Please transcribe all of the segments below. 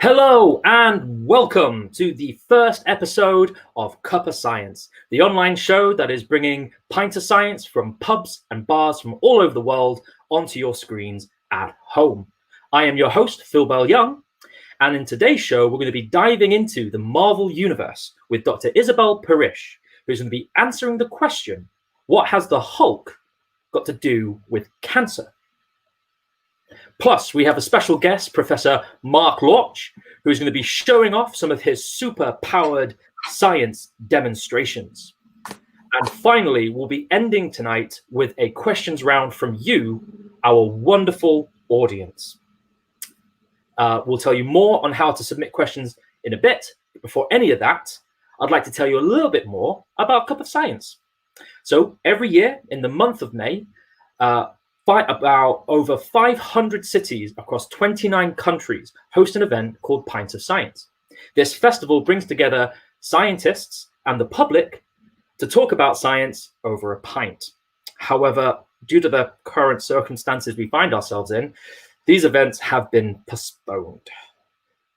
Hello and welcome to the first episode of Cuppa Science, the online show that is bringing Pint of Science from pubs and bars from all over the world onto your screens at home. I am your host, Phil Bell-Young, and in today's show, we're going to be diving into the Marvel Universe with Dr. Isabel Pires, who's going to be answering the question, what has the Hulk got to do with cancer? Plus, we have a special guest, Professor Mark Loch, who's going to be showing off some of his super-powered science demonstrations. And finally, we'll be ending tonight with a questions round from you, our wonderful audience. We'll tell you more on how to submit questions in a bit. But before any of that, I'd like to tell you a little bit more about Cuppa Science. So every year in the month of May, about over 500 cities across 29 countries host an event called Pint of Science. This festival brings together scientists and the public to talk about science over a pint. However, due to the current circumstances we find ourselves in, these events have been postponed.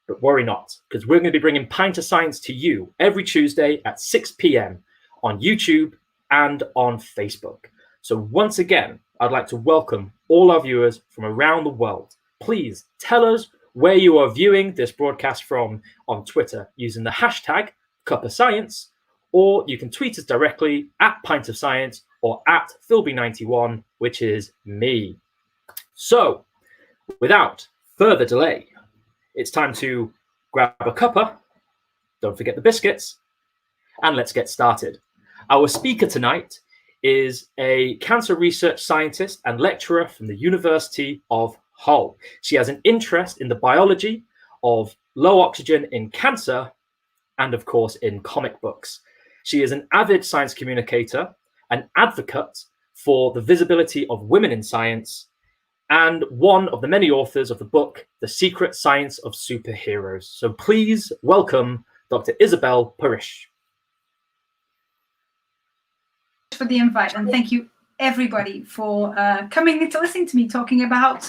But worry not, because we're going to be bringing Pint of Science to you every Tuesday at 6 p.m. on YouTube and on Facebook. So once again, I'd like to welcome all our viewers from around the world. Please tell us where you are viewing this broadcast from on Twitter using the hashtag Cuppa Science, or you can tweet us directly at Pint of Science or at Philby91, which is me. So, without further delay, it's time to grab a cuppa, don't forget the biscuits, and let's get started. Our speaker tonight is a cancer research scientist and lecturer from the University of Hull. She has an interest in the biology of low oxygen in cancer and, of course, in comic books. She is an avid science communicator, an advocate for the visibility of women in science, and one of the many authors of the book, The Secret Science of Superheroes. So please welcome Dr. Isabel Pires. For the invite, and thank you everybody for coming to listen to me talking about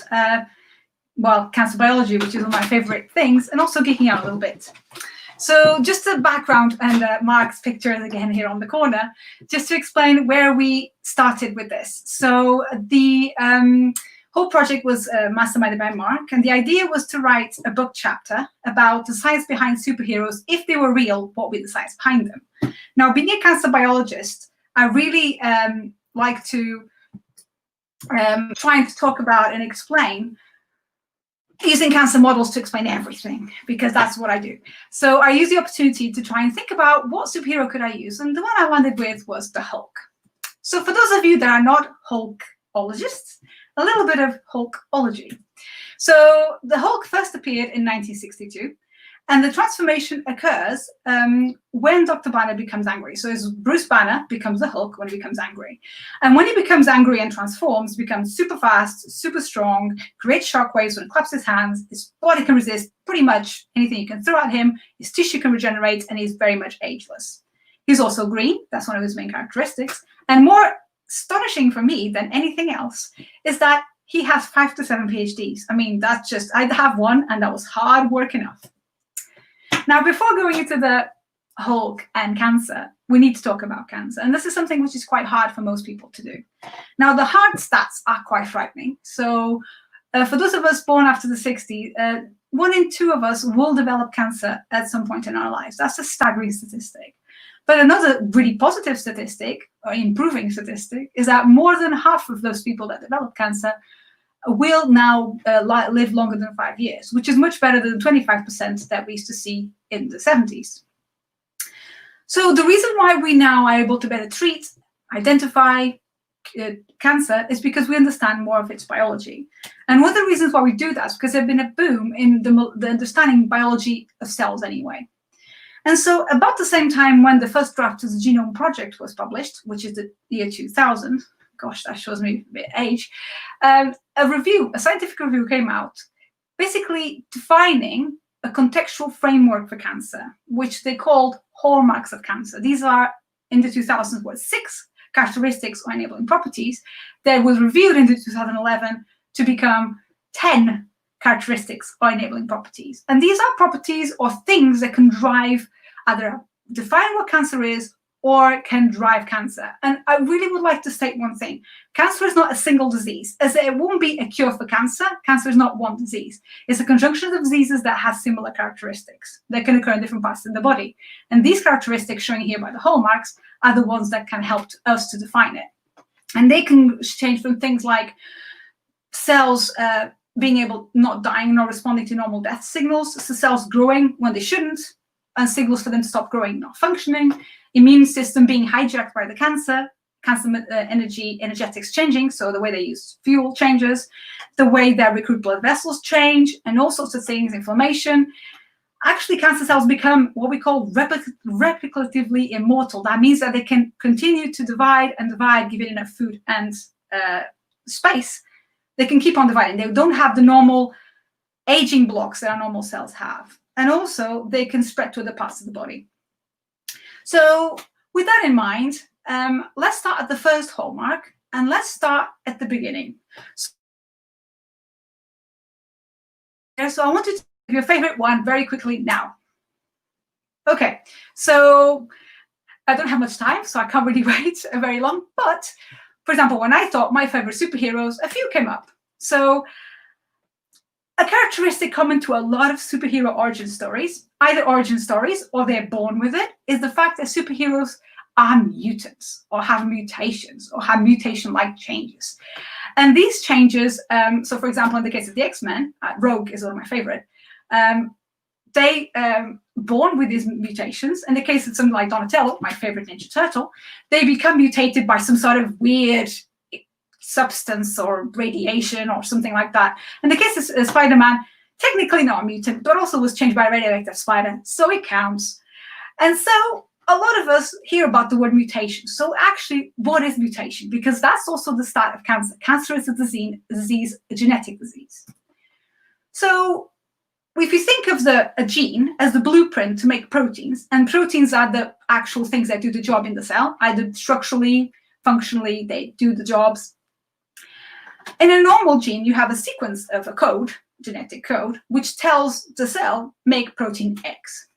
cancer biology, which is one of my favorite things, and also geeking out a little bit. So just a background, and Mark's picture again here on the corner, just to explain where we started with this. So the whole project was masterminded by Mark, and the idea was to write a book chapter about the science behind superheroes. If they were real, what would be the science behind them? Now, being a cancer biologist, I really like to try to talk about and explain using cancer models to explain everything, because that's what I do. So I use the opportunity to try and think about what superhero could I use, and the one I landed with was the Hulk. So for those of you that are not Hulkologists, a little bit of Hulkology. So the Hulk first appeared in 1962. And the transformation occurs when Dr. Banner becomes angry. So as Bruce Banner becomes the Hulk when he becomes angry. And when he becomes angry and transforms, becomes super fast, super strong, creates shockwaves when he claps his hands, his body can resist pretty much anything you can throw at him, his tissue can regenerate, and he's very much ageless. He's also green, that's one of his main characteristics. And more astonishing for me than anything else is that he has 5 to 7 PhDs. I mean, that's just, I'd have one, and that was hard work enough. Now, before going into the Hulk and cancer, we need to talk about cancer. And this is something which is quite hard for most people to do. Now, the hard stats are quite frightening. So for those of us born after the 60s, 1 in 2 of us will develop cancer at some point in our lives. That's a staggering statistic. But another really positive statistic, or improving statistic, is that more than half of those people that develop cancer will now live longer than 5 years, which is much better than 25% that we used to see in the 70s. So the reason why we now are able to better treat, identify cancer is because we understand more of its biology. And one of the reasons why we do that is because there's been a boom in the understanding biology of cells anyway. And so about the same time when the first draft of the Genome Project was published, which is the year 2000, gosh, that shows me a bit age, a scientific review came out basically defining a contextual framework for cancer, which they called hallmarks of cancer. These are, in the 2000s, were 6 characteristics or enabling properties that was reviewed in 2011 to become 10 characteristics or enabling properties. And these are properties or things that can drive, either define what cancer is or can drive cancer. And I really would like to state one thing. Cancer is not a single disease, as there won't be a cure for cancer. Cancer is not one disease. It's a conjunction of diseases that has similar characteristics that can occur in different parts of the body. And these characteristics shown here by the hallmarks are the ones that can help us to define it. And they can change from things like cells being able, not dying, not responding to normal death signals, to cells growing when they shouldn't, and signals for them to stop growing, not functioning, immune system being hijacked by the cancer energetics changing, so the way they use fuel changes, the way they recruit blood vessels change, and all sorts of things, inflammation. Actually, cancer cells become what we call replicatively immortal. That means that they can continue to divide and divide, given enough food and space. They can keep on dividing. They don't have the normal aging blocks that our normal cells have. And also, they can spread to other parts of the body. So with that in mind, let's start at the first hallmark, and let's start at the beginning. So I want you to give your favorite one very quickly now. Okay, so I don't have much time, so I can't really wait very long. But, for example, when I thought my favorite superheroes, a few came up. So a characteristic common to a lot of superhero origin stories, either origin stories or they're born with it, is the fact that superheroes are mutants or have mutations or have mutation-like changes. And these changes, so for example, in the case of the X-Men, Rogue is one of my favorite, they born with these mutations. In the case of something like Donatello, my favorite Ninja Turtle, they become mutated by some sort of weird substance or radiation or something like that. In the case of Spider-Man, technically not a mutant, but also was changed by a radioactive spider, so it counts. And so a lot of us hear about the word mutation. So actually, what is mutation? Because that's also the start of cancer. Cancer is a disease, a genetic disease. So if you think of a gene as the blueprint to make proteins, and proteins are the actual things that do the job in the cell, either structurally, functionally, they do the jobs. In a normal gene, you have a sequence of a code, genetic code, which tells the cell, make protein X.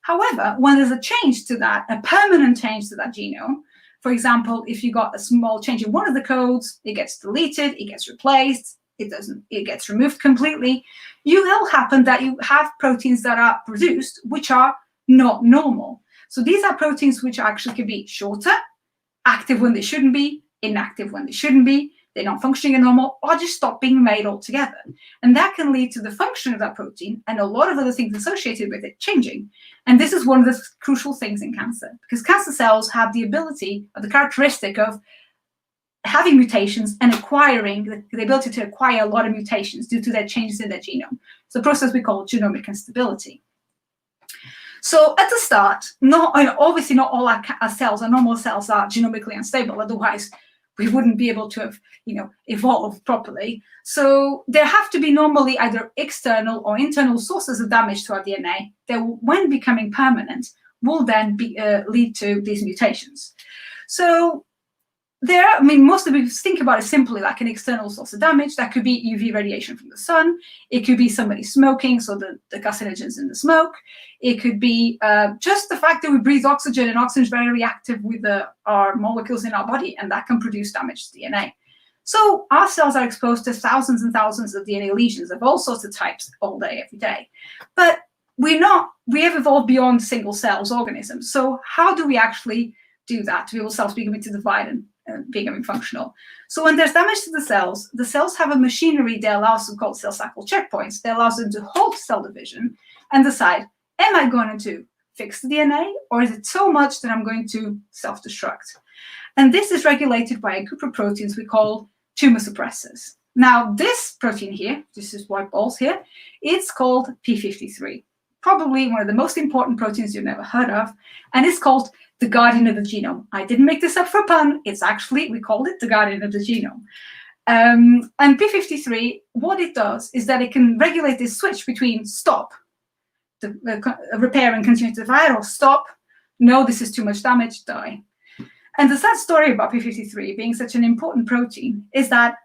However, when there's a change to that, a permanent change to that genome, for example, if you got a small change in one of the codes, it gets deleted, it gets replaced, it gets removed completely, you will happen that you have proteins that are produced which are not normal. So these are proteins which actually can be shorter, active when they shouldn't be, inactive when they shouldn't be, they're not functioning as normal, or just stop being made altogether. And that can lead to the function of that protein and a lot of other things associated with it changing. And this is one of the crucial things in cancer, because cancer cells have the ability, or the characteristic of having mutations and acquiring, the ability to acquire a lot of mutations due to their changes in their genome. It's a process we call genomic instability. So at the start, obviously not all our cells, our normal cells, are genomically unstable. Otherwise, we wouldn't be able to have, evolved properly. So there have to be normally either external or internal sources of damage to our DNA that, when becoming permanent, will then lead to these mutations. So most of people think about it simply like an external source of damage. That could be UV radiation from the sun. It could be somebody smoking, so the carcinogens in the smoke. It could be just the fact that we breathe oxygen, and oxygen is very reactive with our molecules in our body, and that can produce damage to DNA. So our cells are exposed to thousands and thousands of DNA lesions of all sorts of types all day, every day. But we have evolved beyond single cells organisms. So how do we actually do that to enable cells becoming to divide and becoming functional? So when there's damage to the cells have a machinery that allows them, called cell cycle checkpoints, that allows them to halt cell division and decide, am I going to fix the DNA, or is it so much that I'm going to self-destruct? And this is regulated by a group of proteins we call tumor suppressors. Now, this protein here, this is white balls here, it's called P53, probably one of the most important proteins you've never heard of, and it's called the guardian of the genome. I didn't make this up for a pun. It's actually, we called it the guardian of the genome. And P53, what it does is that it can regulate this switch between stop, repair and continue to divide, or stop, no, this is too much damage, die. And the sad story about P53 being such an important protein is that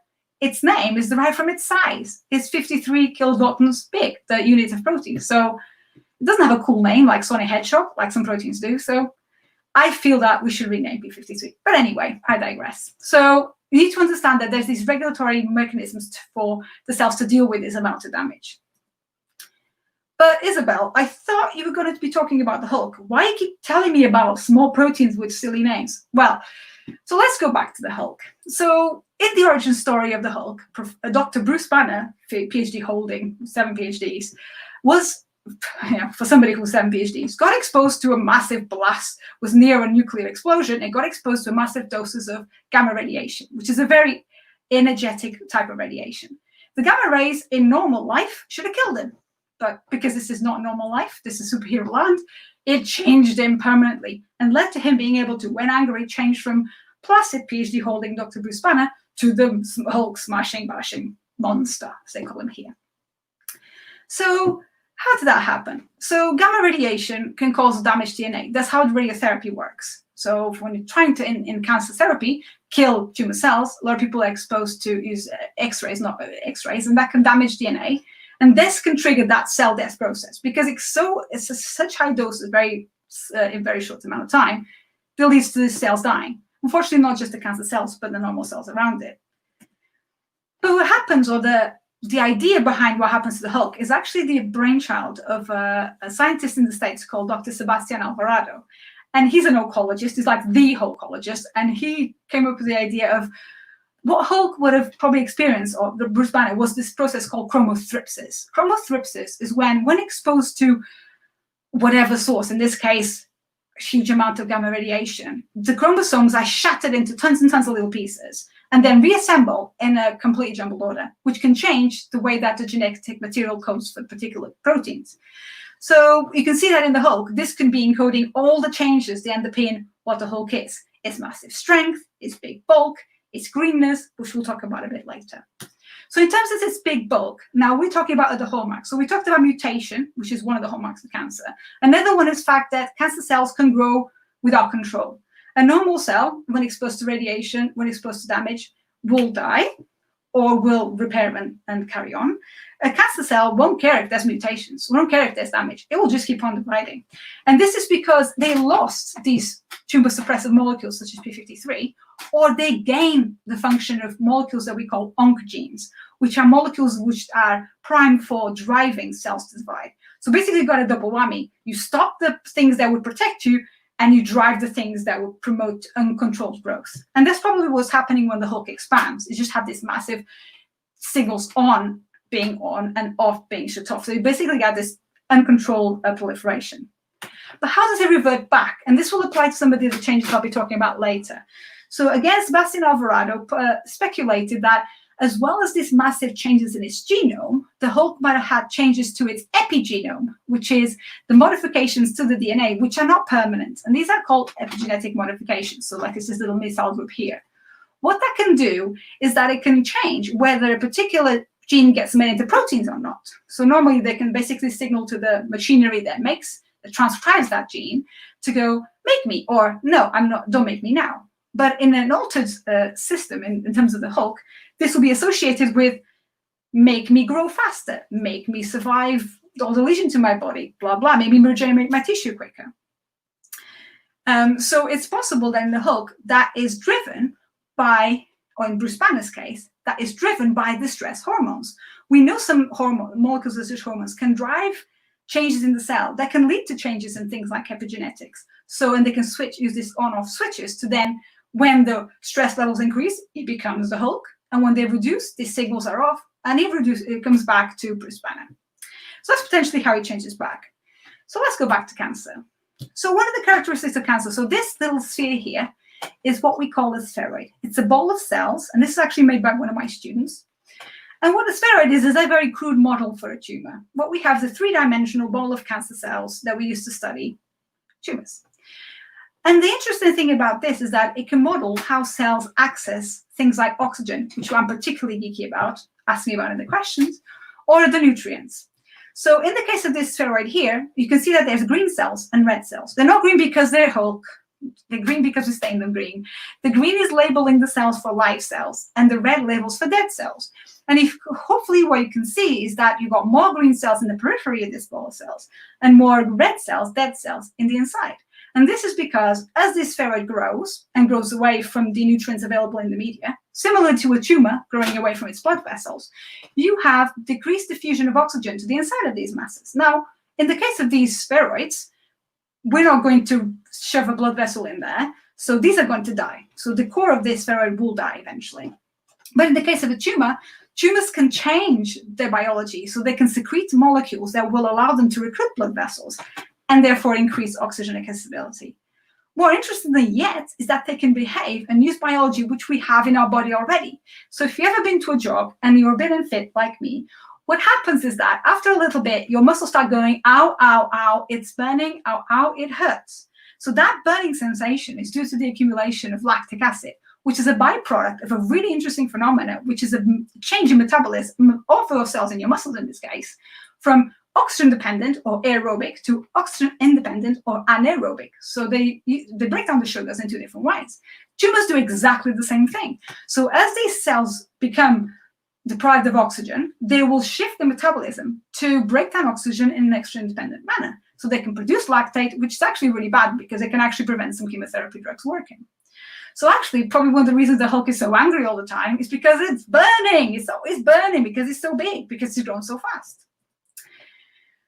its name is derived from its size. It's 53 kilodaltons big, the unit of protein. So it doesn't have a cool name like Sonic Hedgehog, like some proteins do. So I feel that we should rename P53. But anyway, I digress. So you need to understand that there's these regulatory mechanisms for the cells to deal with this amount of damage. But Isabel, I thought you were going to be talking about the Hulk. Why you keep telling me about small proteins with silly names? Well, so let's go back to the Hulk. So in the origin story of the Hulk, Dr. Bruce Banner, PhD holding 7 PhDs, was, for somebody who's 7 PhDs, got exposed to a massive blast, was near a nuclear explosion, and got exposed to massive doses of gamma radiation, which is a very energetic type of radiation. The gamma rays in normal life should have killed him. But because this is not normal life, this is superhero land, it changed him permanently and led to him being able to, when angry, change from placid PhD holding Dr. Bruce Banner to the Hulk smashing, bashing monster, as they call him here. So how did that happen? So gamma radiation can cause damaged DNA. That's how radiotherapy works. So when you're trying to, in cancer therapy, kill tumor cells, a lot of people are exposed to use X-rays, not X-rays, and that can damage DNA. And this can trigger that cell death process because it's such high doses, in very short amount of time, that leads to the cells dying. Unfortunately, not just the cancer cells, but the normal cells around it. But what happens, or the idea behind what happens to the Hulk, is actually the brainchild of a scientist in the States called Dr. Sebastian Alvarado. And he's an oncologist, he's like the Hulkologist, and he came up with the idea of what Hulk would have probably experienced, or the Bruce Banner, was this process called chromothripsis. Chromothripsis is when exposed to whatever source, in this case, a huge amount of gamma radiation, the chromosomes are shattered into tons and tons of little pieces and then reassemble in a completely jumbled order, which can change the way that the genetic material codes for particular proteins. So you can see that in the Hulk, this can be encoding all the changes that underpin what the Hulk is. Its massive strength, its big bulk, its greenness, which we'll talk about a bit later. So in terms of its big bulk, now we're talking about the hallmarks. So we talked about mutation, which is one of the hallmarks of cancer. Another one is the fact that cancer cells can grow without control. A normal cell, when exposed to radiation, when exposed to damage, will die or will repair and carry on. A cancer cell won't care if there's mutations, won't care if there's damage. It will just keep on dividing. And this is because they lost these tumor suppressive molecules such as P53, or they gain the function of molecules that we call oncogenes, which are molecules which are primed for driving cells to divide. So basically you've got a double whammy. You stop the things that would protect you, and you drive the things that would promote uncontrolled growth. And that's probably what's happening when the Hulk expands. You just have this massive signals on being on and off being shut off. So you basically got this uncontrolled proliferation. But how does it revert back? And this will apply to some of the changes I'll be talking about later. So again, Sebastian Alvarado speculated that as well as these massive changes in its genome, the Hulk might have had changes to its epigenome, which is the modifications to the DNA, which are not permanent. And these are called epigenetic modifications. So like it's this little missile group here. What that can do is that it can change whether a particular gene gets made into proteins or not. So normally they can basically signal to the machinery that transcribes that gene to go, make me, or no, I'm not, don't make me now. But in an altered system, in terms of the Hulk, this will be associated with make me grow faster, make me survive all the lesion to my body, blah, blah, maybe regenerate my tissue quicker. So it's possible that in the Hulk, that is driven by, or in Bruce Banner's case, that is driven by the stress hormones. We know some molecules of such hormones can drive changes in the cell that can lead to changes in things like epigenetics. So, and they can use this on-off switches to then, when the stress levels increase, it becomes the Hulk. And when they reduce, these signals are off, and it comes back to Bruce Banner. So that's potentially how it changes back. So let's go back to cancer. So one of the characteristics of cancer, so this little sphere here is what we call a spheroid. It's a ball of cells, and this is actually made by one of my students. And what a spheroid is a very crude model for a tumor. What we have is a three-dimensional ball of cancer cells that we use to study tumors. And the interesting thing about this is that it can model how cells access things like oxygen, which I'm particularly geeky about, ask me about in the questions, or the nutrients. So in the case of this spheroid here, you can see that there's green cells and red cells. They're not green because they're Hulk. They're green because we stain them green. The green is labeling the cells for live cells, and the red labels for dead cells. And if hopefully what you can see is that you've got more green cells in the periphery of this ball of cells and more red cells, dead cells, in the inside. And this is because as this spheroid grows and grows away from the nutrients available in the media, similar to a tumor growing away from its blood vessels, you have decreased diffusion of oxygen to the inside of these masses. Now, in the case of these spheroids, we're not going to shove a blood vessel in there, so these are going to die. So the core of this spheroid will die eventually. But in the case of a tumor, tumors can change their biology, so they can secrete molecules that will allow them to recruit blood vessels and therefore increase oxygen accessibility. More interestingly yet is that they can behave and use biology which we have in our body already. So if you've ever been to a job and you're a bit unfit like me, what happens is that after a little bit, your muscles start going, ow, ow, ow, it's burning, ow, ow, it hurts. So that burning sensation is due to the accumulation of lactic acid, which is a byproduct of a really interesting phenomenon, which is a change in metabolism of those cells in your muscles in this case, from oxygen-dependent or aerobic to oxygen-independent or anaerobic. So they break down the sugars in two different ways. Tumors do exactly the same thing. So as these cells become deprived of oxygen, they will shift the metabolism to break down oxygen in an oxygen-independent manner. So they can produce lactate, which is actually really bad because it can actually prevent some chemotherapy drugs working. So actually, probably one of the reasons the Hulk is so angry all the time is because it's burning. It's always burning because it's so big, because it's grown so fast.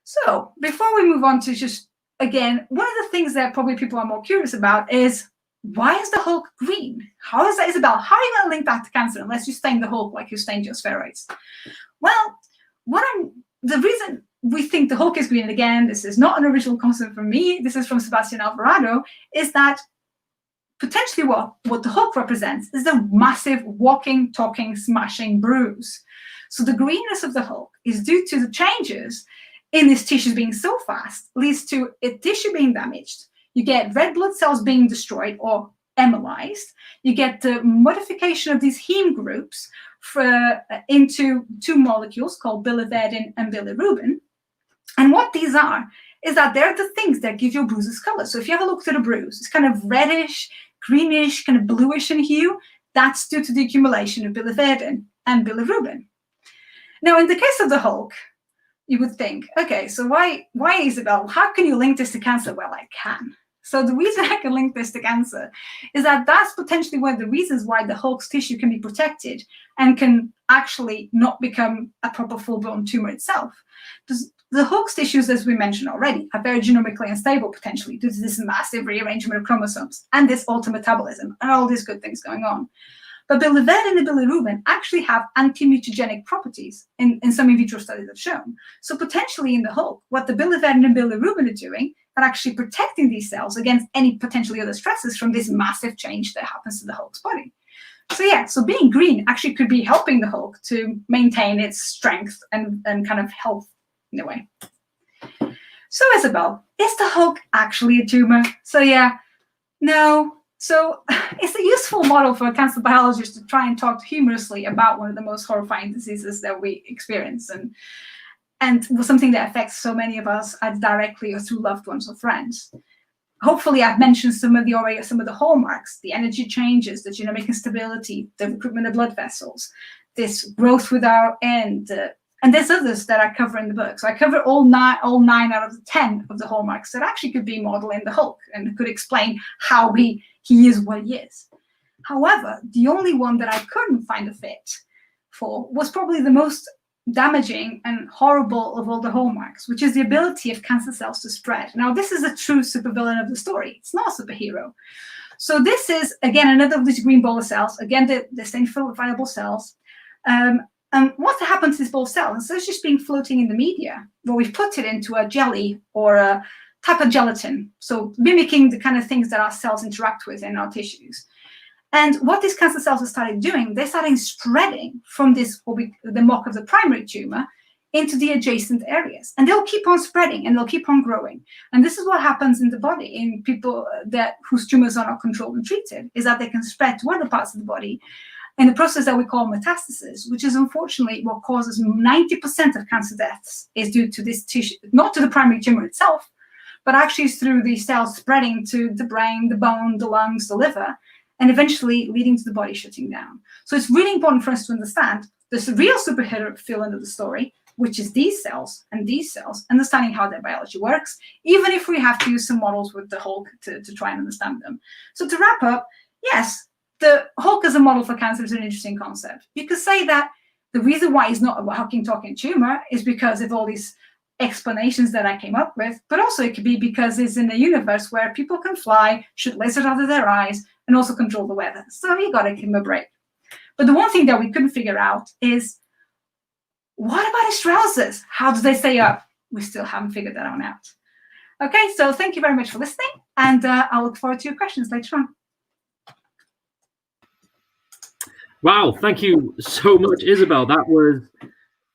So before we move on to just, again, one of the things that probably people are more curious about is, why is the Hulk green? How is that, Isabel? How are you going to link that to cancer unless you stain the Hulk like you stained your spheroids? Well, the reason we think the Hulk is green, and again, this is not an original concept from me, this is from Sebastian Alvarado, is that potentially what the Hulk represents is a massive walking, talking, smashing bruise. So the greenness of the Hulk is due to the changes in these tissues being so fast, leads to a tissue being damaged. You get red blood cells being destroyed or embolized. You get the modification of these heme groups into two molecules called biliverdin and bilirubin. And what these are is that they're the things that give your bruises color. So if you have a look at a bruise, it's kind of reddish, greenish, kind of bluish in hue. That's due to the accumulation of biliverdin and bilirubin. Now, in the case of the Hulk, you would think, okay, so why Isabel? How can you link this to cancer? Well, I can. So the reason I can link this to cancer is that that's potentially one of the reasons why the Hulk's tissue can be protected and can actually not become a proper full-blown tumor itself. The Hulk's tissues, as we mentioned already, are very genomically unstable potentially due to this massive rearrangement of chromosomes and this altered metabolism and all these good things going on. But biliverdin and bilirubin actually have anti-mutagenic properties in some in vitro studies have shown. So potentially in the Hulk, what the biliverdin and bilirubin are doing are actually protecting these cells against any potentially other stresses from this massive change that happens to the Hulk's body. So yeah, so being green actually could be helping the Hulk to maintain its strength and kind of health in a way. So Isabel, is the Hulk actually a tumor? So yeah, no. So it's a useful model for a cancer biologist to try and talk humorously about one of the most horrifying diseases that we experience and something that affects so many of us either directly or through loved ones or friends. Hopefully I've mentioned some of the hallmarks, the energy changes, the genomic instability, the recruitment of blood vessels, this growth without end, and there's others that I cover in the book. So I cover all nine out of the 10 of the hallmarks that actually could be modeled in the Hulk and could explain how he is what he is. However, the only one that I couldn't find a fit for was probably the most damaging and horrible of all the hallmarks, which is the ability of cancer cells to spread. Now, this is a true supervillain of the story. It's not a superhero. So this is, again, another of these green ball of cells. Again, the same viable cells. And what happens to this ball of cells? Instead of just being floating in the media, well, we've put it into a jelly or a type of gelatin, so mimicking the kind of things that our cells interact with in our tissues. And what these cancer cells have started doing, they started spreading from this, the mock of the primary tumor, into the adjacent areas. And they'll keep on spreading and they'll keep on growing. And this is what happens in the body in people whose tumors are not controlled and treated, is that they can spread to other parts of the body in the process that we call metastasis, which is unfortunately what causes 90% of cancer deaths is due to this tissue, not to the primary tumor itself, but actually is through these cells spreading to the brain, the bone, the lungs, the liver, and eventually leading to the body shutting down. So it's really important for us to understand this real superhero villain of the story, which is these cells, understanding how their biology works, even if we have to use some models with the Hulk to try and understand them. So to wrap up, yes, the Hulk as a model for cancer is an interesting concept. You could say that the reason why he's not a walking, talking tumor is because of all these explanations that I came up with, but also it could be because it's in a universe where people can fly, shoot lasers out of their eyes, and also control the weather. So you got to give him a break. But the one thing that we couldn't figure out is, what about his trousers? How do they stay up? We still haven't figured that one out. Okay, so thank you very much for listening, and I'll look forward to your questions later on. Wow, thank you so much, Isabel. That was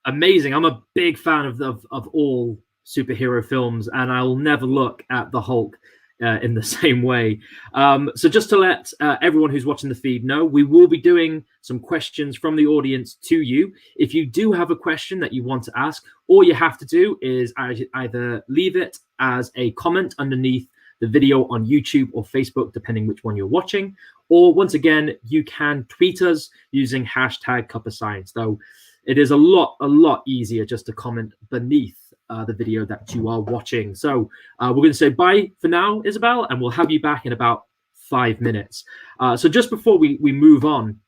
amazing. I'm a big fan of all superhero films, and I'll never look at the Hulk in the same way. So just to let everyone who's watching the feed know, we will be doing some questions from the audience to you. If you do have a question that you want to ask, all you have to do is either leave it as a comment underneath the video on YouTube or Facebook, depending which one you're watching, or once again, you can tweet us using hashtag Cuppa Science, though it is a lot easier just to comment beneath the video that you are watching. So we're going to say bye for now, Isabel, and we'll have you back in about 5 minutes. So just before we move on,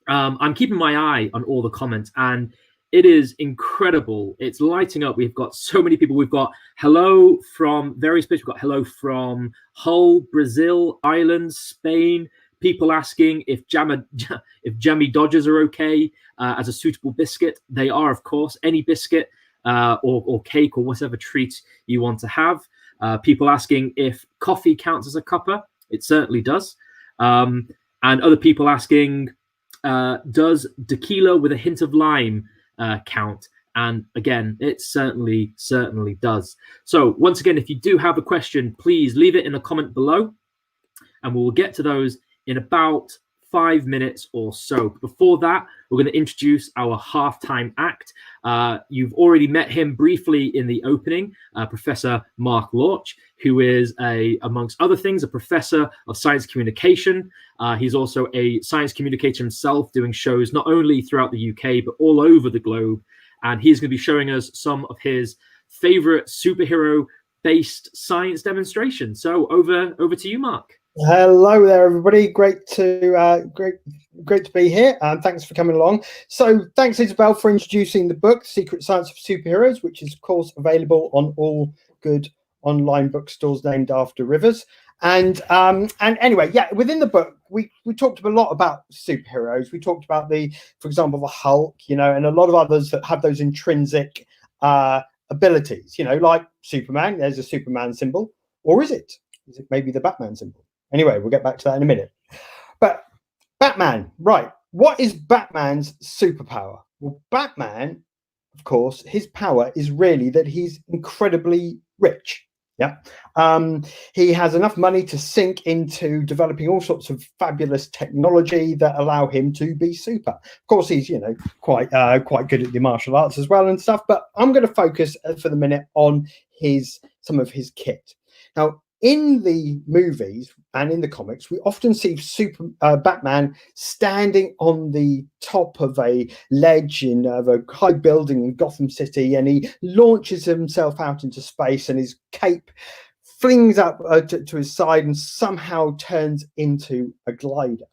I'm keeping my eye on all the comments, and it is incredible. It's lighting up. We've got so many people. We've got hello from various places. We've got hello from Hull, Brazil, Ireland, Spain. People asking if jammy Dodgers are okay as a suitable biscuit. They are, of course. Any biscuit or cake or whatever treat you want to have. People asking if coffee counts as a cuppa. It certainly does. And other people asking, does tequila with a hint of lime count? And again, it certainly does. So once again, if you do have a question, please leave it in a comment below, and we'll get to those in about 5 minutes or so. Before that, we're going to introduce our halftime act. You've already met him briefly in the opening, Professor Mark Loch, who is, amongst other things, a professor of science communication. He's also a science communicator himself, doing shows not only throughout the UK, but all over the globe. And he's going to be showing us some of his favorite superhero-based science demonstrations. So over to you, Mark. Hello there, everybody. Great to be here, and thanks for coming along. So thanks, Isabel, for introducing the book Secret Science of Superheroes, which is of course available on all good online bookstores named after rivers. And anyway, yeah, within the book we talked a lot about superheroes. We talked about for example, the Hulk, and a lot of others that have those intrinsic abilities, like Superman. There's a Superman symbol, or is it maybe the Batman symbol? Anyway, we'll get back to that in a minute. But Batman, right? What is Batman's superpower? Well, Batman, of course, his power is really that he's incredibly rich. Yeah, he has enough money to sink into developing all sorts of fabulous technology that allow him to be super. Of course, he's quite good at the martial arts as well and stuff. But I'm going to focus for the minute on some of his kit. Now, in the movies and in the comics, we often see Batman standing on the top of a ledge of a high building in Gotham City, and he launches himself out into space, and his cape flings up to his side and somehow turns into a glider.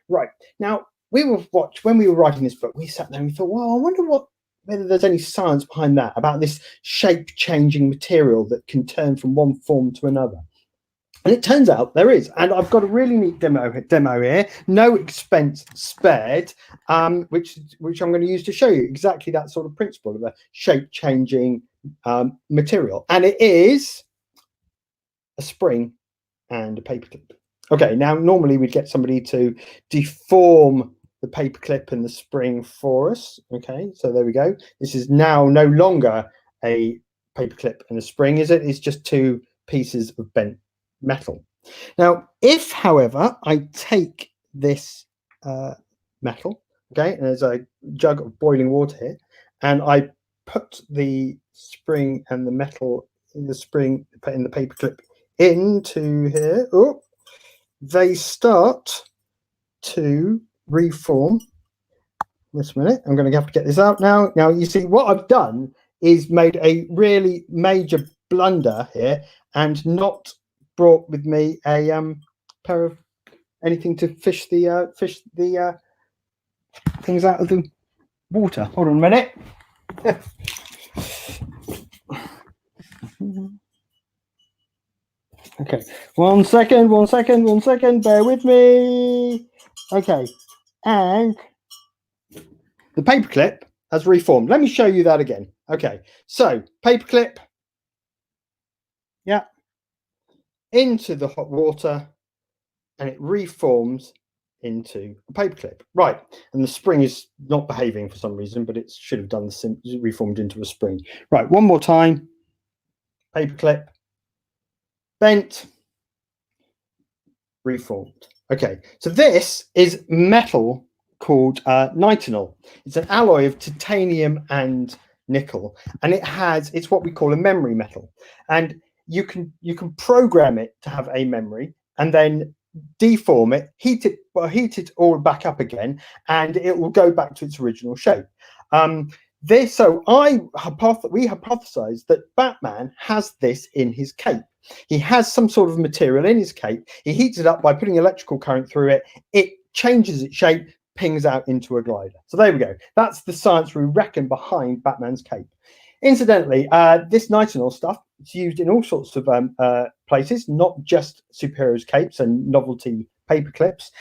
Right. Now, when we were writing this book, we sat there and we thought, well, I wonder whether there's any science behind that, about this shape-changing material that can turn from one form to another. And it turns out there is, and I've got a really neat demo here, no expense spared, which I'm going to use to show you exactly that sort of principle of a shape-changing material. And it is a spring and a paperclip. Okay, now normally we'd get somebody to deform the paperclip and the spring for us. Okay, so there we go. This is now no longer a paperclip and a spring, is it? It's just two pieces of bent metal. Now, if, however, I take this metal, okay, and there's a jug of boiling water here, and I put the spring and the metal the spring, putting the paperclip into here, oh, they start to reform. This minute, I'm going to have to get this out now. Now you see what I've done is made a really major blunder here and not brought with me a pair of anything to fish the things out of the water. Hold on a minute. Okay, one second, bear with me. Okay, and the paperclip has reformed. Let me show you that again. Okay, so paperclip, yeah, into the hot water, and it reforms into a paperclip. Right, and the spring is not behaving for some reason, but it should have done the reformed into a spring. Right, one more time. Paperclip, bent, reformed. Okay, so this is metal called nitinol. It's an alloy of titanium and nickel, and it's what we call a memory metal. And you can program it to have a memory, and then deform it, heat it all back up again, and it will go back to its original shape. We hypothesized that Batman has this in his cape. He has some sort of material in his cape. He heats it up by putting electrical current through it. It changes its shape, pings out into a glider. So there we go. That's the science we reckon behind Batman's cape. Incidentally, this nitinol stuff is used in all sorts of places, not just superheroes' capes and novelty paper clips.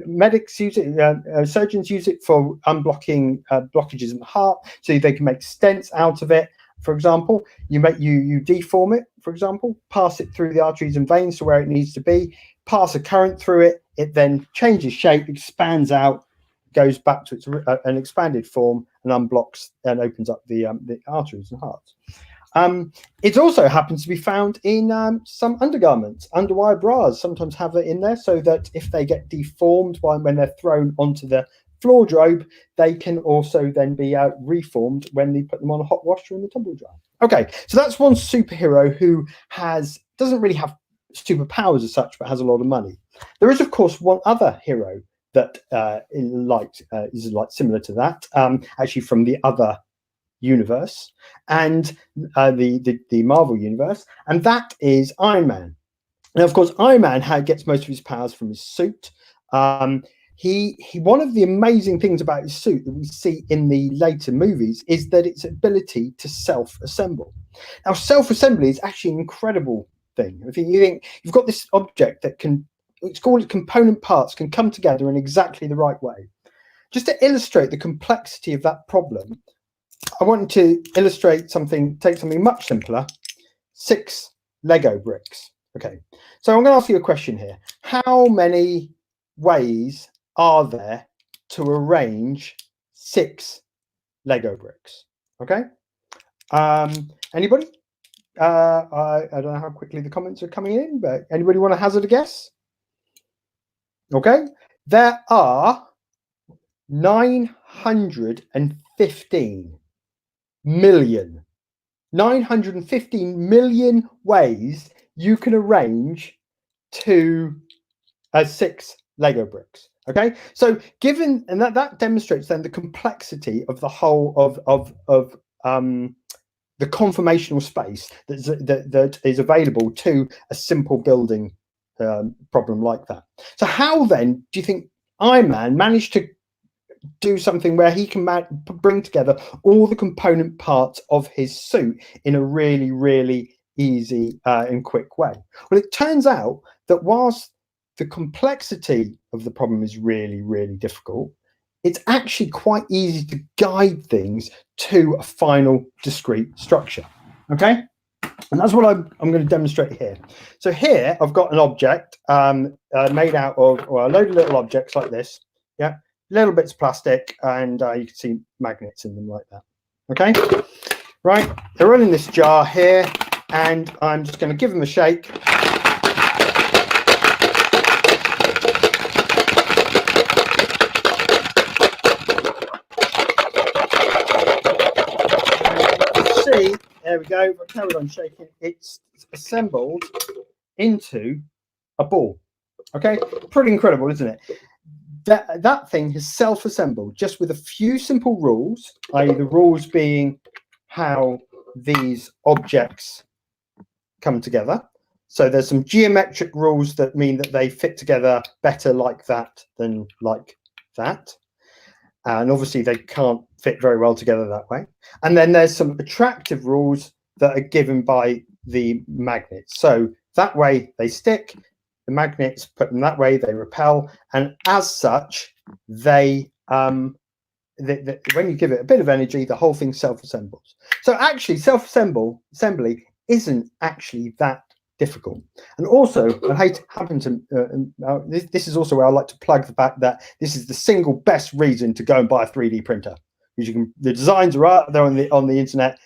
Medics use it, surgeons use it for unblocking blockages in the heart, so they can make stents out of it. For example, you deform it, for example, pass it through the arteries and veins to where it needs to be, pass a current through it, it then changes shape, expands out, goes back to its an expanded form, and unblocks and opens up the arteries and hearts. It also happens to be found in some undergarments. Underwire bras sometimes have it in there, so that if they get deformed when they're thrown onto the floor they can also then be reformed when they put them on a hot washer in the tumble dryer. Okay, so that's one superhero who doesn't really have superpowers as such, but has a lot of money. There is, of course, one other hero that is similar to that, actually from the other universe, and the Marvel universe, and that is Iron Man. Now, of course, Iron Man gets most of his powers from his suit. One of the amazing things about his suit that we see in the later movies is that its ability to self-assemble. Now, self-assembly is actually an incredible thing. If you think you've got this object that it's called component parts, can come together in exactly the right way. Just to illustrate the complexity of that problem, I want to illustrate take something much simpler, 6 Lego bricks. Okay, so I'm going to ask you a question here. How many ways are there to arrange 6 Lego bricks? Okay, anybody? I don't know how quickly the comments are coming in, but anybody want to hazard a guess? Okay, there are 915 million ways you can arrange 6 Lego bricks. Okay, so that demonstrates then the complexity of the whole of the conformational space that is available to a simple building problem like that. So how then do you think Iron Man managed to do something where he can bring together all the component parts of his suit in a really, really easy and quick way? Well, it turns out that whilst the complexity of the problem is really, really difficult, it's actually quite easy to guide things to a final discrete structure. Okay, and that's what I'm going to demonstrate here. So here I've got an object made out of a load of little objects like this. Yeah, little bits of plastic, and you can see magnets in them like that. Okay, right, they're all in this jar here, and I'm just going to give them a shake. See, there we go. If I carry on shaking, it's assembled into a ball. Okay, pretty incredible, isn't it? That thing has self-assembled just with a few simple rules, i.e. the rules being how these objects come together. So there's some geometric rules that mean that they fit together better like that than like that. And obviously they can't fit very well together that way. And then there's some attractive rules that are given by the magnets. So that way they stick, the magnets put them that way, they repel. And as such, they when you give it a bit of energy, the whole thing self-assembles. So actually self-assembly isn't actually that difficult. And also, I hate having to this is also where I like to plug the fact that this is the single best reason to go and buy a 3D printer, because you can, the designs are out there on the internet.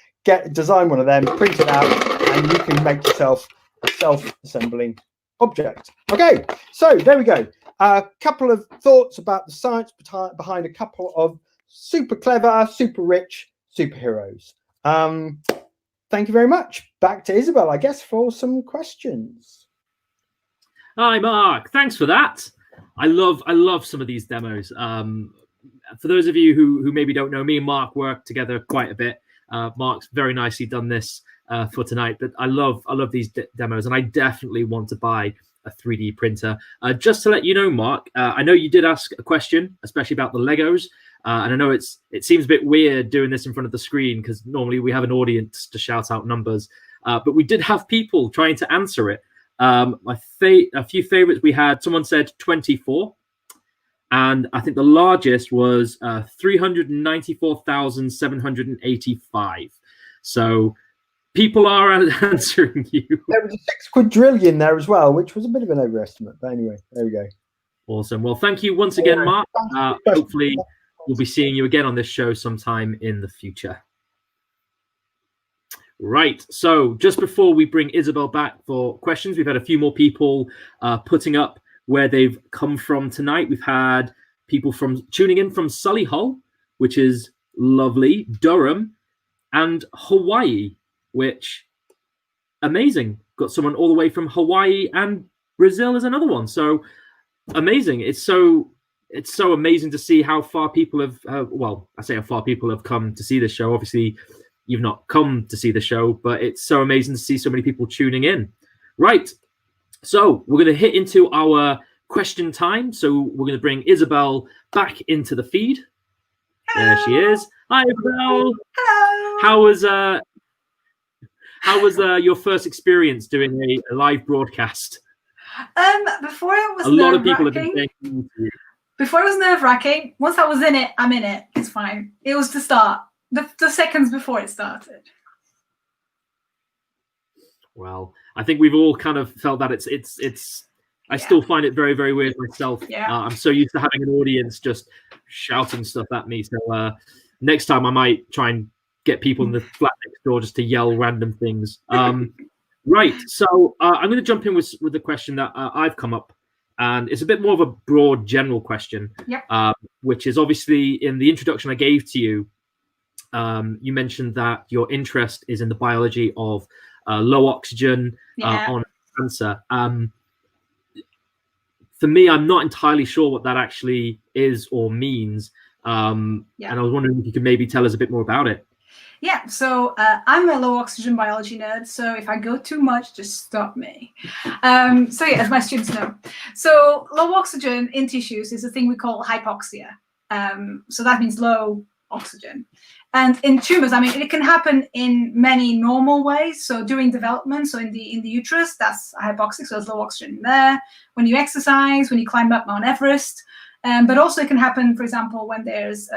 Design one of them, print it out, and you can make yourself a self-assembling object. Okay, so there we go. A couple of thoughts about the science behind a couple of super clever, super rich superheroes. Thank you very much. Back to Isabel, I guess, for some questions. Hi, Mark. Thanks for that. I love some of these demos. For those of you who maybe don't know, me and Mark work together quite a bit. Mark's very nicely done this for tonight, but I love these demos, and I definitely want to buy a 3D printer. Just to let you know, Mark, I know you did ask a question, especially about the Legos. And I know it seems a bit weird doing this in front of the screen, because normally we have an audience to shout out numbers, but we did have people trying to answer it. A few favorites we had. Someone said 24, and I think the largest was 394,785. So people are answering you. There was a 6 quadrillion there as well, which was a bit of an overestimate. But anyway, there we go. Awesome. Well, thank you once again, Mark. Hopefully we'll be seeing you again on this show sometime in the future. Right. So just before we bring Isabel back for questions, we've had a few more people putting up where they've come from tonight. We've had people tuning in from Solihull, which is lovely, Durham, and Hawaii, which amazing. Got someone all the way from Hawaii, and Brazil is another one. So amazing. It's so amazing to see how far people have, well, I say how far people have come to see this show. Obviously, you've not come to see the show, but it's so amazing to see so many people tuning in. Right. So we're going to hit into our question time. So we're going to bring Isabel back into the feed. Hello. There she is. Hi, Isabel. Hello. How was your first experience doing a live broadcast? Before it was a lot of people have been saying. Before it was nerve-wracking. Once I was in it, I'm in it. It's fine. It was the start, the seconds before it started. Well, I think we've all kind of felt that it's. I still find it very, very weird myself. Yeah. I'm so used to having an audience just shouting stuff at me. So next time I might try and get people in the flat next door just to yell random things. Right. So I'm going to jump in with the question that I've come up. And it's a bit more of a broad, general question, yep. Which is obviously in the introduction I gave to you. You mentioned that your interest is in the biology of low oxygen on cancer. For me, I'm not entirely sure what that actually is or means. And I was wondering if you could maybe tell us a bit more about it. Yeah, so I'm a low oxygen biology nerd, so if I go too much, just stop me. So yeah, as my students know. So low oxygen in tissues is a thing we call hypoxia. So that means low oxygen. And in tumors, I mean, it can happen in many normal ways. So during development, so in the uterus, that's hypoxic, so there's low oxygen there. When you exercise, when you climb up Mount Everest. But also it can happen, for example, when there's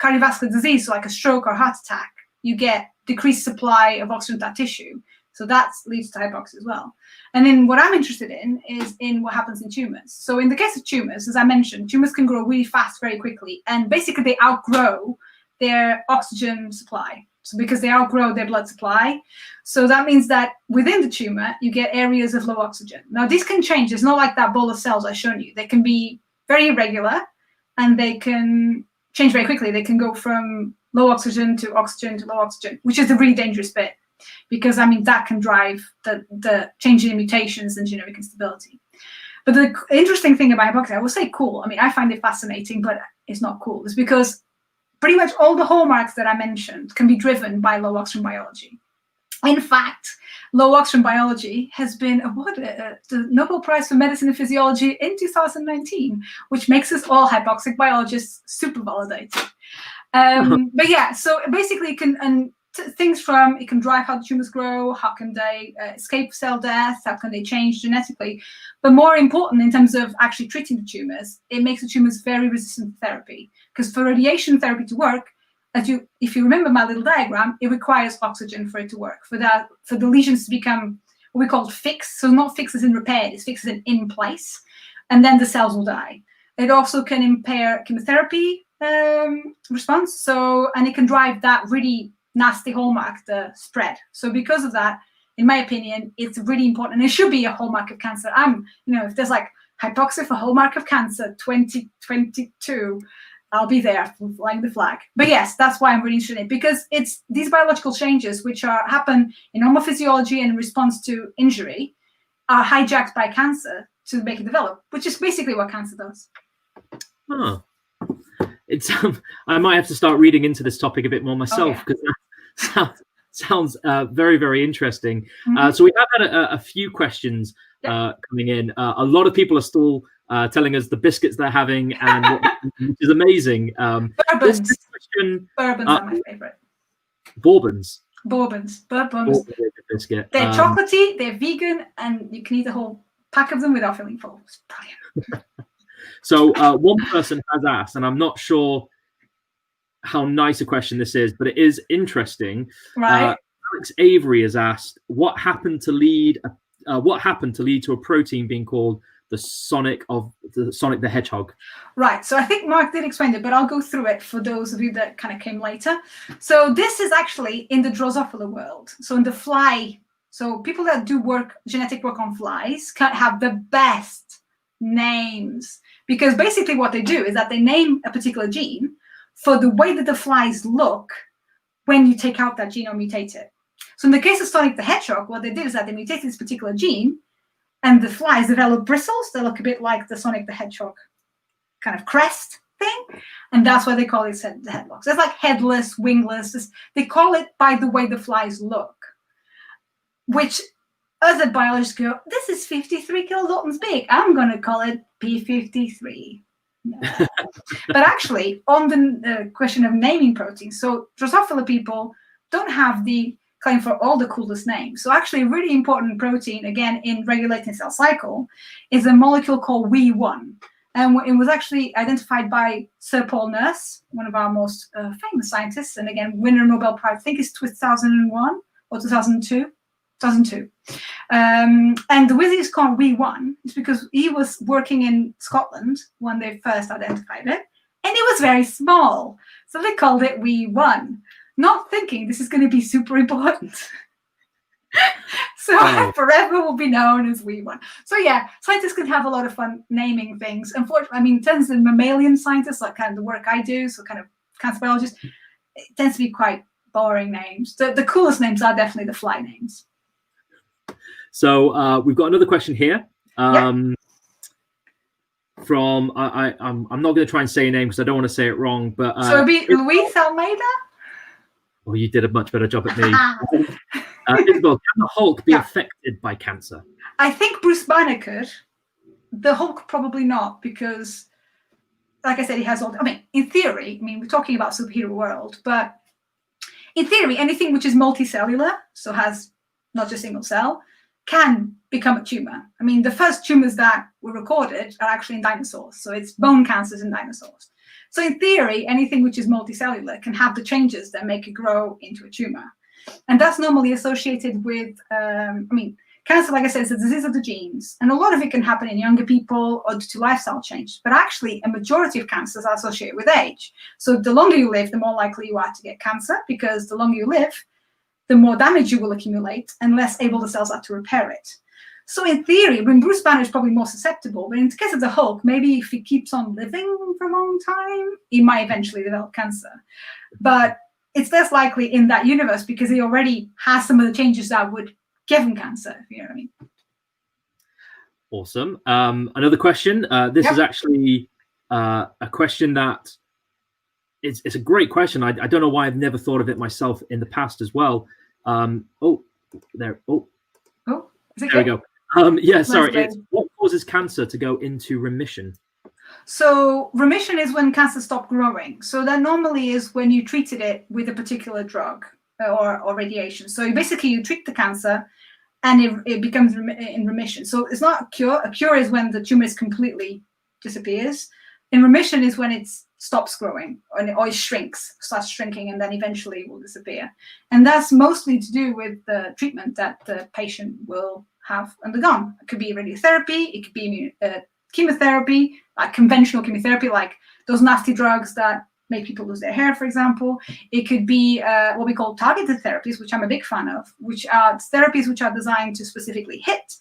cardiovascular disease, so like a stroke or heart attack. You get decreased supply of oxygen to that tissue. So that leads to hypoxia as well. And then what I'm interested in is in what happens in tumors. So in the case of tumors, as I mentioned, tumors can grow really fast, very quickly. And basically they outgrow their oxygen supply. So because they outgrow their blood supply. So that means that within the tumor, you get areas of low oxygen. Now this can change. It's not like that ball of cells I've shown you. They can be very irregular and they can change very quickly. They can go from low oxygen to low oxygen, which is the really dangerous bit. because I mean that can drive the change in mutations and genomic instability. But the interesting thing about hypoxia, I will say cool. I mean, I find it fascinating, but it's not cool. It's because pretty much all the hallmarks that I mentioned can be driven by low oxygen biology. In fact, low oxygen biology has been awarded the Nobel Prize for Medicine and Physiology in 2019, which makes us all hypoxic biologists super validated. But yeah, so basically it can, things from, it can drive how the tumors grow, how can they escape cell death, how can they change genetically. But more important in terms of actually treating the tumors, it makes the tumors very resistant to therapy. Because for radiation therapy to work, if you remember my little diagram, it requires oxygen for it to work, for the lesions to become what we call fixed. So not fixed as in repaired, it's fixed as in place, and then the cells will die. It also can impair chemotherapy response, and it can drive that really nasty hallmark, the spread. So because of that, in my opinion, it's really important, and it should be a hallmark of cancer. If there's like hypoxia for hallmark of cancer 2022, I'll be there flying the flag. But yes, that's why I'm really interested in it, because it's these biological changes which happen in normal physiology and in response to injury are hijacked by cancer to make it develop, which is basically what cancer does. Huh. It's I might have to start reading into this topic a bit more myself, because that sounds very, very interesting. So we have had a few questions coming in. A lot of people are still telling us the biscuits they're having, and which is amazing. Bourbons. This question, Bourbons are my favorite. Bourbons. Bourbons. Biscuit. They're chocolatey, they're vegan, and you can eat a whole pack of them without feeling full. It's brilliant. So one person has asked, and I'm not sure how nice a question this is, but it is interesting. Right. Alex Avery has asked, what happened to lead to a protein being called the Sonic the Hedgehog? Right. So I think Mark did explain it, but I'll go through it for those of you that kind of came later. So this is actually in the Drosophila world. So in the fly, so people that do genetic work on flies can have the best names, because basically what they do is that they name a particular gene for the way that the flies look when you take out that gene or mutate it. So in the case of Sonic the Hedgehog, what they did is that they mutated this particular gene, and the flies develop bristles that look a bit like the Sonic the Hedgehog kind of crest thing, and that's why they call it the headlocks. It's like headless, wingless. They call it by the way the flies look, which other biologists go, this is 53 kilodaltons big, I'm going to call it P53. No. But actually, on the question of naming proteins, so Drosophila people don't have the claim for all the coolest names. So actually, a really important protein, again, in regulating cell cycle, is a molecule called WEE1. And it was actually identified by Sir Paul Nurse, one of our most famous scientists, and again, winner of Nobel Prize, I think it's 2001 or 2002. 2002. And the reason it's called WEE1 is because he was working in Scotland when they first identified it, and it was very small. So they called it WEE1, not thinking this is going to be super important. So forever will be known as WEE1. So yeah, scientists can have a lot of fun naming things. Unfortunately, I mean, in terms of mammalian scientists, like kind of the work I do, so kind of cancer biologists, it tends to be quite boring names. The coolest names are definitely the fly names. So we've got another question here from I'm not going to try and say your name because I don't want to say it wrong, but so it'd be Luis Almeida. Oh, you did a much better job at me. Isabel, can the Hulk be affected by cancer? I think Bruce Banner could. The Hulk probably not, because, like I said, he has all. I mean, in theory, we're talking about superhero world, but in theory, anything which is multicellular, so has not just single cell, can become a tumor. I mean, the first tumors that were recorded are actually in dinosaurs. So it's bone cancers in dinosaurs. So in theory, anything which is multicellular can have the changes that make it grow into a tumor. And that's normally associated with, cancer, like I said, is a disease of the genes. And a lot of it can happen in younger people or due to lifestyle change. But actually, a majority of cancers are associated with age. So the longer you live, the more likely you are to get cancer, because the longer you live, the more damage you will accumulate and less able the cells are to repair it. So in theory, when Bruce Banner is probably more susceptible, but in the case of the Hulk, maybe if he keeps on living for a long time, he might eventually develop cancer. But it's less likely in that universe because he already has some of the changes that would give him cancer, if you know what I mean. Awesome. Another question. This is actually a question that it's a great question. I don't know why I've never thought of it myself in the past as well. There we go. Yeah, sorry. It's, what causes cancer to go into remission? So remission is when cancer stopped growing. So that normally is when you treated it with a particular drug or radiation. So basically you treat the cancer and it becomes in remission. So it's not a cure. A cure is when the tumor completely disappears. In remission is when it stops growing or it shrinks, starts shrinking, and then eventually will disappear. And that's mostly to do with the treatment that the patient will have undergone. It could be radiotherapy, it could be chemotherapy, like conventional chemotherapy, like those nasty drugs that make people lose their hair, for example. It could be what we call targeted therapies, which I'm a big fan of, which are therapies which are designed to specifically hit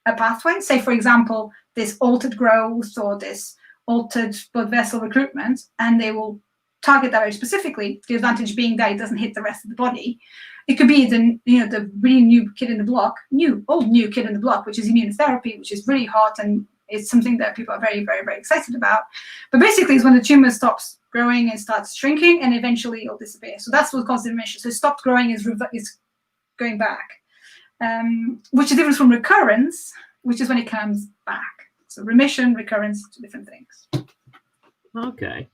a pathway. Say, for example, this altered growth or this altered blood vessel recruitment, and they will target that very specifically. The advantage being that it doesn't hit the rest of the body. It could be the really new kid in the block, old new kid in the block, which is immunotherapy, which is really hot, and it's something that people are very, very, very excited about. But basically, it's when the tumor stops growing and starts shrinking, and eventually it'll disappear. So that's what causes remission. So it stopped growing is going back, which is different from recurrence, which is when it comes back. So remission, recurrence, two different things. Okay.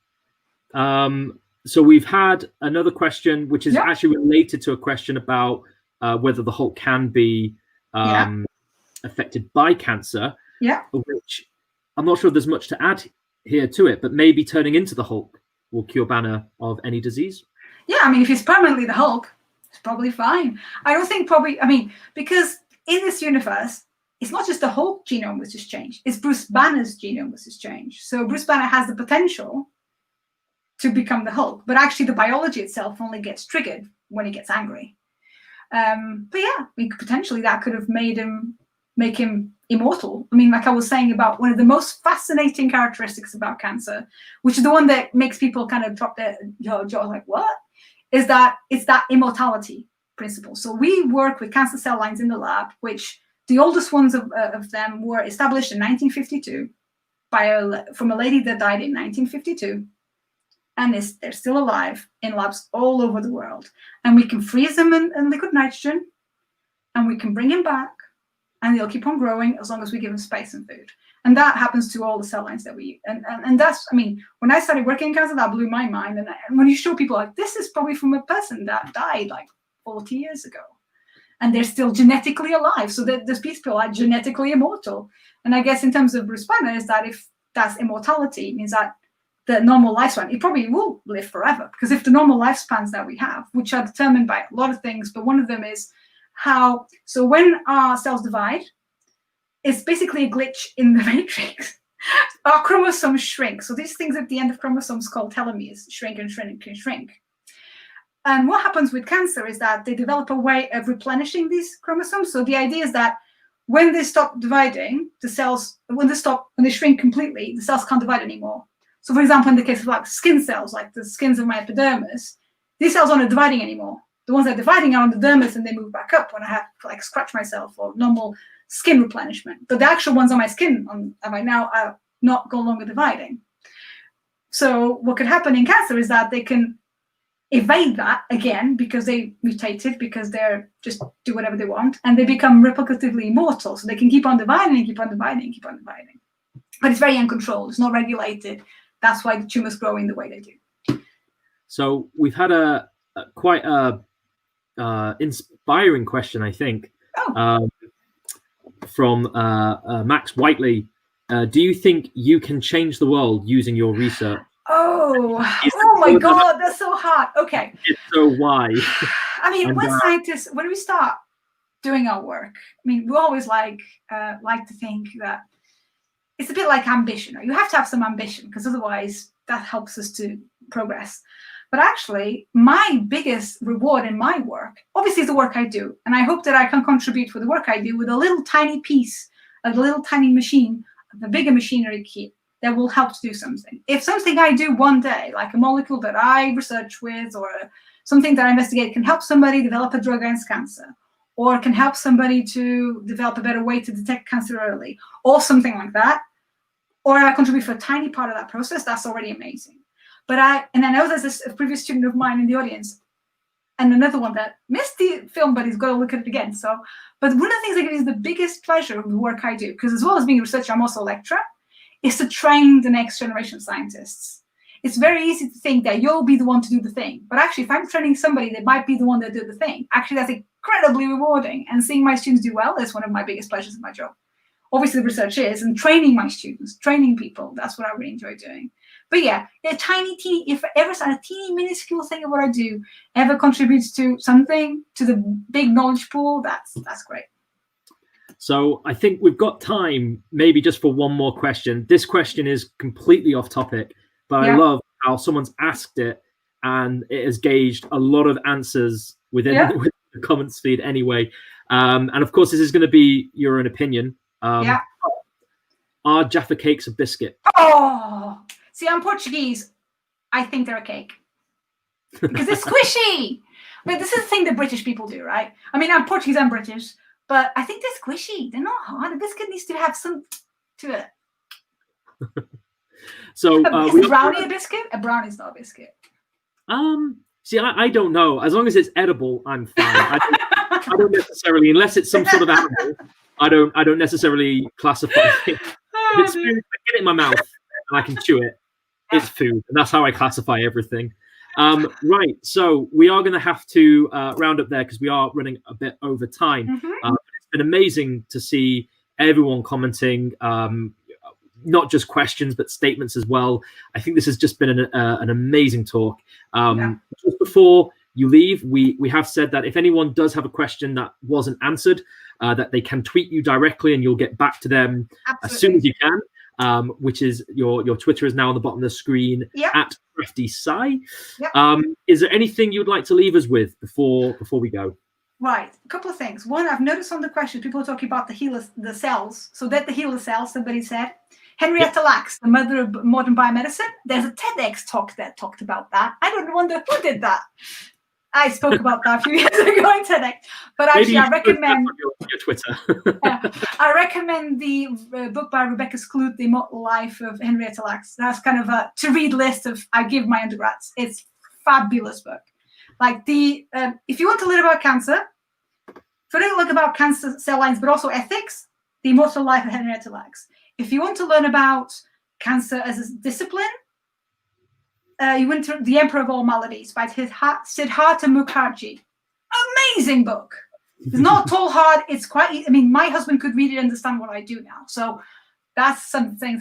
So we've had another question, which is actually related to a question about whether the Hulk can be affected by cancer. Yeah. Which I'm not sure there's much to add here to it, but maybe turning into the Hulk will cure Banner of any disease. Yeah, I mean, if he's permanently the Hulk, it's probably fine. I don't think because in this universe, it's not just the Hulk genome which has changed, it's Bruce Banner's genome which has changed. So Bruce Banner has the potential to become the Hulk, but actually the biology itself only gets triggered when he gets angry. But yeah, potentially that could have make him immortal. I mean, like I was saying about one of the most fascinating characteristics about cancer, which is the one that makes people kind of drop their jaw, like, what? Is that it's that immortality principle. So we work with cancer cell lines in the lab, which the oldest ones of them were established in 1952 from a lady that died in 1952. And they're still alive in labs all over the world. And we can freeze them in liquid nitrogen, and we can bring them back, and they'll keep on growing as long as we give them space and food. And that happens to all the cell lines that we use. And that's, I mean, when I started working in cancer, that blew my mind. And when you show people, like, this is probably from a person that died like 40 years ago, and they're still genetically alive. So these people are genetically immortal. And I guess in terms of Bruce Banner is that if that's immortality, it means that the normal lifespan, it probably will live forever. Because if the normal lifespans that we have, which are determined by a lot of things, but one of them is so when our cells divide, it's basically a glitch in the matrix. Our chromosomes shrink. So these things at the end of chromosomes called telomeres shrink and shrink and shrink. And what happens with cancer is that they develop a way of replenishing these chromosomes. So the idea is that when they stop dividing, the cells, when they shrink completely, the cells can't divide anymore. So for example, in the case of like skin cells, like the skins of my epidermis, these cells aren't dividing anymore. The ones that are dividing are on the dermis, and they move back up when I have to like scratch myself or normal skin replenishment. But the actual ones on my skin right now are not no longer dividing. So what could happen in cancer is that they can evade that again because they mutated, because they're just do whatever they want, and they become replicatively immortal. So they can keep on dividing and keep on dividing and keep on dividing. But it's very uncontrolled. It's not regulated. That's why the tumors grow in the way they do. So we've had a quite inspiring question, I think, from Max Whiteley. Do you think you can change the world using your research? Oh my God, that's so hard. Okay. So why? I mean, when we start doing our work, I mean, we always like to think that it's a bit like ambition. You have to have some ambition, because otherwise that helps us to progress. But actually, my biggest reward in my work, obviously, is the work I do. And I hope that I can contribute for the work I do with a little tiny piece of a little tiny machine, of a bigger machinery kit that will help to do something. If something I do one day, like a molecule that I research with, or something that I investigate can help somebody develop a drug against cancer, or can help somebody to develop a better way to detect cancer early, or something like that, or I contribute for a tiny part of that process, that's already amazing. But I know there's a previous student of mine in the audience, and another one that missed the film, but he's got to look at it again. So, but one of the things that gives me the biggest pleasure of the work I do, because as well as being a researcher, I'm also a lecturer, is to train the next generation of scientists. It's very easy to think that you'll be the one to do the thing. But actually, if I'm training somebody that might be the one that do the thing, actually that's incredibly rewarding. And seeing my students do well is one of my biggest pleasures of my job. Obviously, the research is, and training my students, training people, that's what I really enjoy doing. But yeah, a teeny, if ever a teeny minuscule thing of what I do ever contributes to something, to the big knowledge pool, that's great. So I think we've got time maybe just for one more question. This question is completely off topic, but I love how someone's asked it and it has gauged a lot of answers within the comments feed anyway. And of course, this is going to be your own opinion. Are Jaffa cakes a biscuit? Oh, see, I'm Portuguese. I think they're a cake because they're squishy. But this is the thing that British people do, right? I mean, I'm Portuguese and British, but I think they're squishy. They're not hard. A biscuit needs to have some to it. So is a brownie a biscuit? A brownie's not a biscuit. See, I don't know. As long as it's edible, I'm fine. I don't necessarily, unless it's some sort of animal, I don't necessarily classify it. If it's food, I get it in my mouth and I can chew it. It's food, and that's how I classify everything. Right, so we are going to have to round up there because we are running a bit over time. It's been amazing to see everyone commenting, not just questions but statements as well. I think this has just been an amazing talk. Just before you leave, we have said that if anyone does have a question that wasn't answered, that they can tweet you directly and you'll get back to them as soon as you can, which is your Twitter is now on the bottom of the screen at CraftySci. Is there anything you'd like to leave us with before we go? Right, a couple of things. One, I've noticed on the question, people are talking about the cells. So that the HeLa cells, somebody said. Henrietta Lacks, the mother of modern biomedicine. There's a TEDx talk that talked about that. I don't wonder who did that. I spoke about that a few years ago in TEDx. But actually, I recommend your Twitter. I recommend the book by Rebecca Skloot, The Immortal Life of Henrietta Lacks. That's kind of a to-read list of I give my undergrads. It's a fabulous book. Like if you want to learn about cancer, if you want to look about cancer cell lines, but also ethics, The Immortal Life of Henrietta Lacks. If you want to learn about cancer as a discipline, you went to The Emperor of All Maladies by Siddhartha Mukherjee. Amazing book. It's not tall hard. It's quite, I mean, my husband could read it and understand what I do now. So that's something.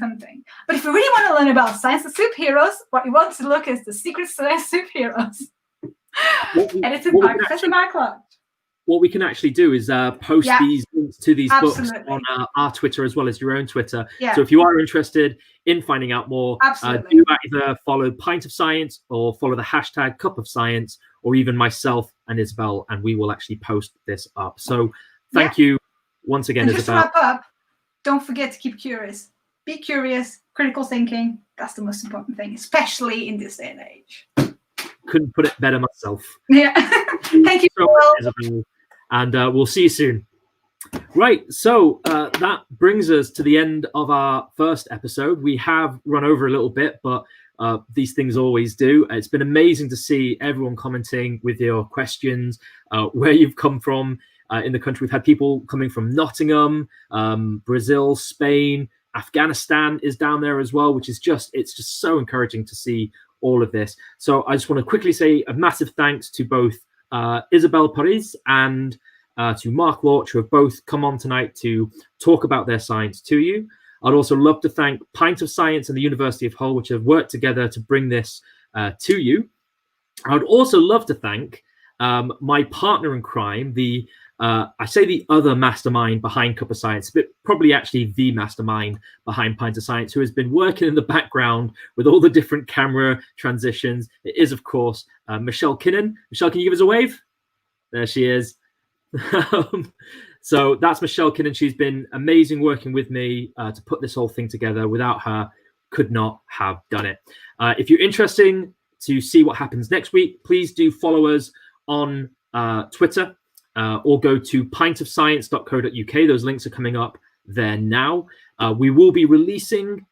But if you really want to learn about science of superheroes, what you want to look is The Secret Science of Superheroes. Edited by Professor Mark Loch. What we can actually do is post these links to these books on our Twitter as well as your own Twitter. So if you are interested in finding out more, do either follow Pint of Science or follow the hashtag Cup of Science, or even myself and Isabel, and we will actually post this up. So thank you once again, and Isabel. Just to wrap up, don't forget to keep curious. Be curious, critical thinking. That's the most important thing, especially in this day and age. Couldn't put it better myself. Thank you so much, Isabel. And we'll see you soon. Right, so that brings us to the end of our first episode. We have run over a little bit, but these things always do. It's been amazing to see everyone commenting with your questions, where you've come from in the country. We've had people coming from Nottingham, Brazil, Spain, Afghanistan is down there as well, which is it's just so encouraging to see all of this. So I just want to quickly say a massive thanks to both Isabel Pires and to Mark Loch, who have both come on tonight to talk about their science to you. I'd also love to thank Pint of Science and the University of Hull, which have worked together to bring this to you. I would also love to thank my partner in crime, I say the other mastermind behind Cuppa Science, but probably actually the mastermind behind Pint of Science, who has been working in the background with all the different camera transitions. It is, of course, Michelle Kinnan. Michelle, can you give us a wave? There she is. So that's Michelle Kinnan. She's been amazing working with me to put this whole thing together. Without her, could not have done it. If you're interested to see what happens next week, please do follow us on Twitter or go to pintofscience.co.uk. Those links are coming up there now. We will be releasing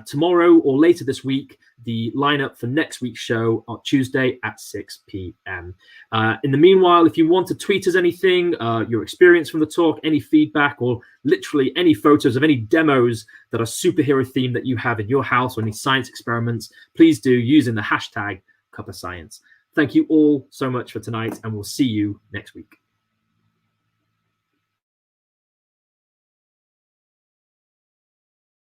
tomorrow or later this week the lineup for next week's show on Tuesday at 6 p.m. In the meanwhile, if you want to tweet us anything, your experience from the talk, any feedback, or literally any photos of any demos that are superhero themed that you have in your house or any science experiments, please do using the hashtag Cuppa Science. Thank you all so much for tonight, and we'll see you next week.